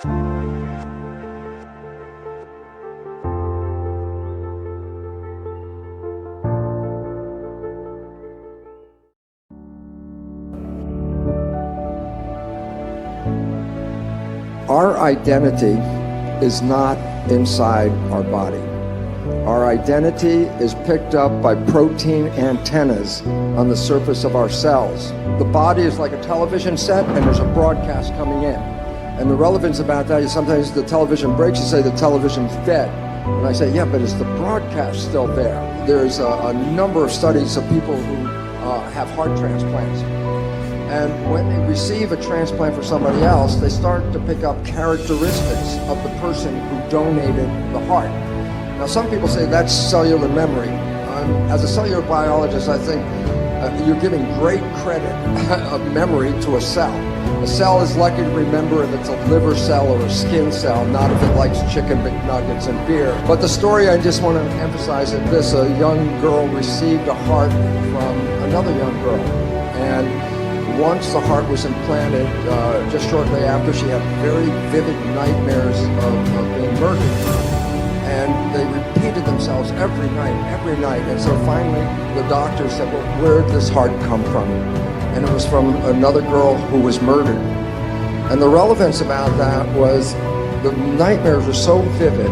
Our identity is not inside our body. Our identity is picked up by protein antennas on the surface of our cells. The body is like a television set, and there's a broadcast coming in. And the relevance about that is sometimes the television breaks, you say the television's dead. And I say, yeah, but is the broadcast still there? There's a number of studies of people who have heart transplants. And when they receive a transplant for somebody else, they start to pick up characteristics of the person who donated the heart. Now, some people say that's cellular memory. As a cellular biologist, I think you're giving great credit of memory to a cell. A cell is lucky to remember if it's a liver cell or a skin cell, not if it likes chicken McNuggets and beer. But the story I just want to emphasize is this: a young girl received a heart from another young girl. And once the heart was implanted, just shortly after, she had very vivid nightmares of being murdered. And they repeated themselves every night. And so finally, the doctor said, well, where did this heart come from? And it was from another girl who was murdered. And the relevance about that was the nightmares were so vivid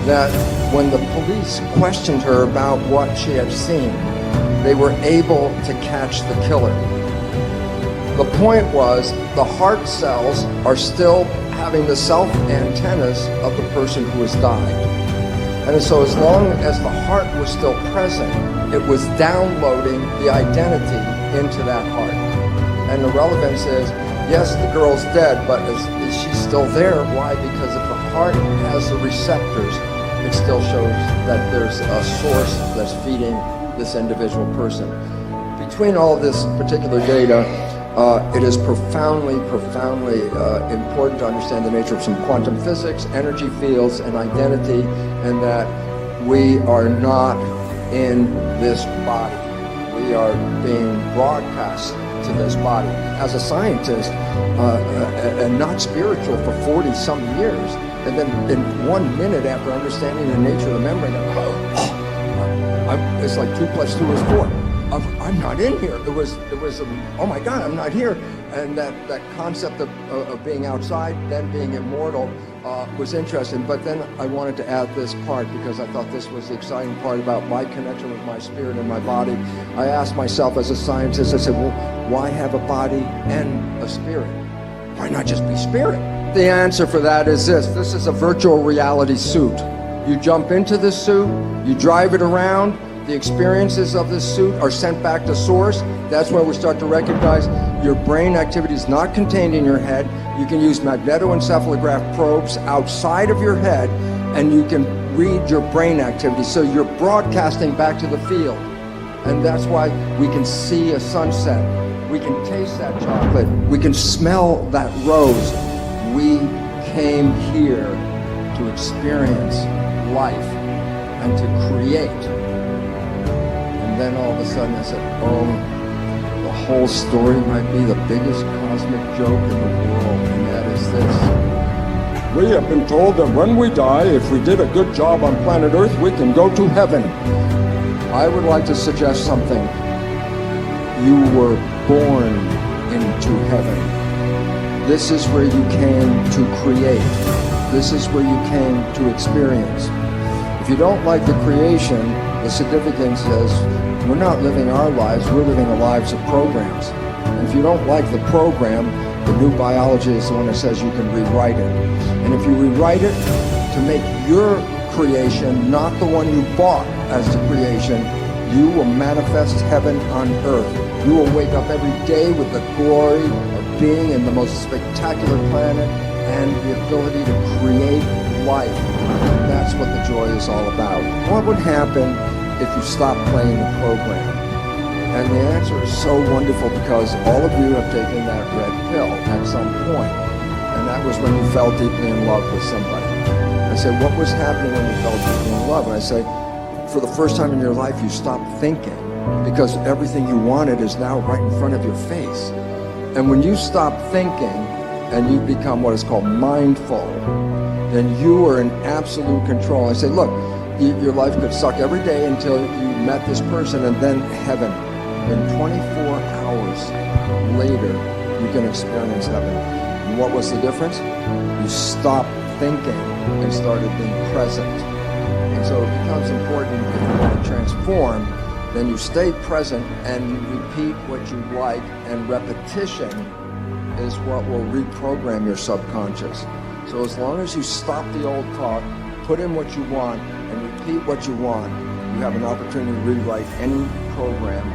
that when the police questioned her about what she had seen, they were able to catch the killer. The point was, the heart cells are still having the self-antennas of the person who has died. And so as long as the heart was still present, it was downloading the identity into that heart. And the relevance is, yes, the girl's dead, but is she still there? Why? Because if the heart has the receptors, it still shows that there's a source that's feeding this individual person. Between all this particular data, it is profoundly important to understand the nature of some quantum physics, energy fields, and identity, and that we are not in this body. We are being broadcast to this body. As a scientist, and not spiritual for 40-some years, and then in 1 minute after understanding the nature of the membrane, it's like 2 + 2 is 4. I'm not in here. It was oh my God, I'm not here. And that concept of being outside, then being immortal, was interesting. But then I wanted to add this part because I thought this was the exciting part about my connection with my spirit and my body. I asked myself as a scientist, I said, well, why have a body and a spirit? Why not just be spirit? The answer for that is this. This is a virtual reality suit. You jump into this suit, you drive it around, the experiences of this suit are sent back to source. That's where we start to recognize your brain activity is not contained in your head. You can use magnetoencephalograph probes outside of your head, and you can read your brain activity. So you're broadcasting back to the field. And that's why we can see a sunset. We can taste that chocolate. We can smell that rose. We came here to experience life and to create. And then all of a sudden I said, oh, the whole story might be the biggest cosmic joke in the world, and that is this. We have been told that when we die, if we did a good job on planet Earth, we can go to heaven. I would like to suggest something. You were born into heaven. This is where you came to create. This is where you came to experience. If you don't like the creation, the significance is we're not living our lives, we're living the lives of programs. And if you don't like the program, the new biology is the one that says you can rewrite it. And if you rewrite it to make your creation not the one you bought as the creation, you will manifest heaven on earth. You will wake up every day with the glory of being in the most spectacular planet and the ability to create life. And that's what the joy is all about. What would happen if you stopped playing the program? And the answer is so wonderful because all of you have taken that red pill at some point. And that was when you fell deeply in love with somebody. I said, what was happening when you fell deeply in love? And I say, for the first time in your life, you stopped thinking because everything you wanted is now right in front of your face. And when you stop thinking and you become what is called mindful, then you are in absolute control. I say, look, your life could suck every day until you met this person, and then heaven. In 24 hours later, you can experience heaven. And what was the difference? You stopped thinking and started being present. And so it becomes important if you want to transform, then you stay present and you repeat what you like, and repetition is what will reprogram your subconscious. So as long as you stop the old talk, put in what you want, and repeat what you want, you have an opportunity to rewrite any program